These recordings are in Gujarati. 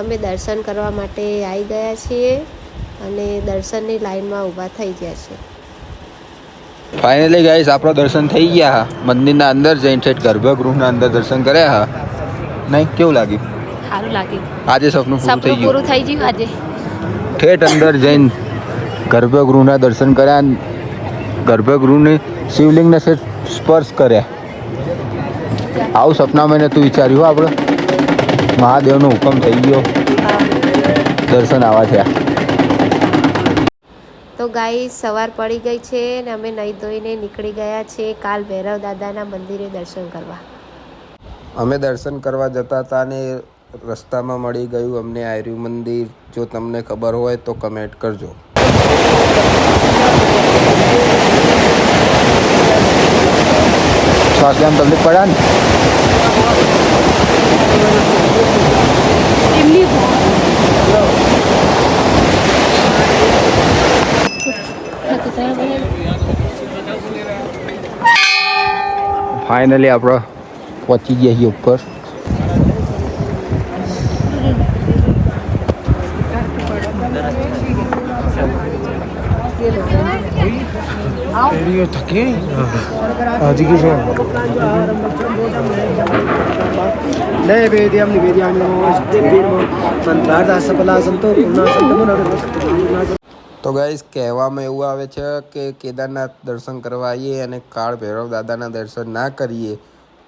અમે દર્શન કરવા માટે આવી ગયા છીએ અને દર્શનની લાઈનમાં ઊભા થઈ ગયા છે. ફાઇનલી ગાઈસ આપણો દર્શન થઈ ગયા. મંદિરના અંદર જઈને ઠેઠ ગર્ભગૃહના અંદર દર્શન કર્યા. નહીં કેવું લાગ્યું? સારું લાગ્યું. આજે સપનું પૂરું થઈ ગયું. આજે ઠેઠ અંદર જઈને ગર્ભગૃહના દર્શન કર્યા. ગર્ભગૃહની શિવલિંગને સ્પર્શ કર્યા. આવું સપનામાં નતું વિચાર્યું. આપણે મહાદેવનો હુકમ થઈ ગયો, દર્શન આવા થયા. તો ગાઈસ સવાર પડી ગઈ છે ને અમે નહીં ધોઈને નીકળી ગયા છે કાલ ભૈરવ દાદાના મંદિરે દર્શન કરવા. અમે દર્શન કરવા જતા હતા ને રસ્તામાં મળી ગયું અમને આર્યુ મંદિર. જો તમને ખબર હોય તો કમેન્ટ કરજો. શ્વાસ લેવામાં તકલીફ પડ્યા ને? ફાઇનલી આપણે પહોંચી ગયા છીએ ઉપર. તો ગાઈસ કહેવામાં એવું આવે છે કે કેદારનાથ દર્શન કરવા આવીએ અને કાળ ભૈરવ દાદાના દર્શન ના કરીએ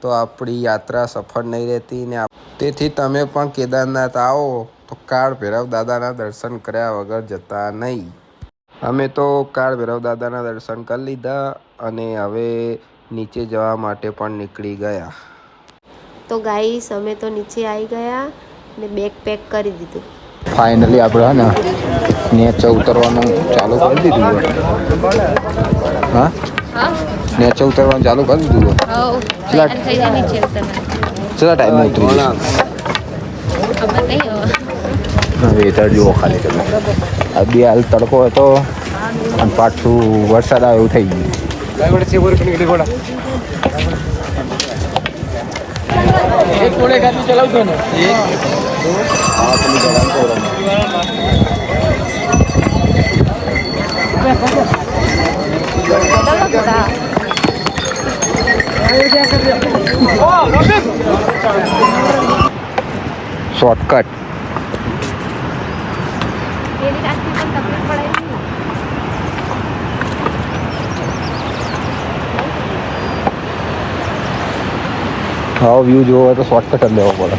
તો આપણી યાત્રા સફળ નહીં રહેતી ને તેથી તમે પણ કેદારનાથ આવો તો કાળ ભૈરવ દાદાના દર્શન કર્યા વગર જતા નહીં. અમે તો કાળ ભૈરવ દાદાના દર્શન કરી લીધા અને હવે નીચે જવા માટે પણ નીકળી ગયા. તો ગાઈસ અમે તો નીચે આવી ગયા ને બેગ પેક કરી દીધું. ફાઇનલી આપણે નીચે ઉતરવાનું ચાલુ કરી દીધું. હા, નીચે ઉતરવાનું ચાલુ કરી દીધું. કેટલા ટાઈમે ઉતરી વેધર જુઓ ખાલી તમે. આ બે હાલ તડકો હતો અને પાછું વરસાદ આવે એવું થઈ ગયું. ચલાવતો ને શોર્ટકટ. હા, વ્યૂ જોવો હોય તો શોર્ટકટ જ લેવો પડે.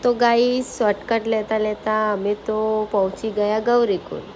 તો ગાઈસ શોર્ટકટ લેતા લેતા અમે તો પહોંચી ગયા ગૌરીકુંડ.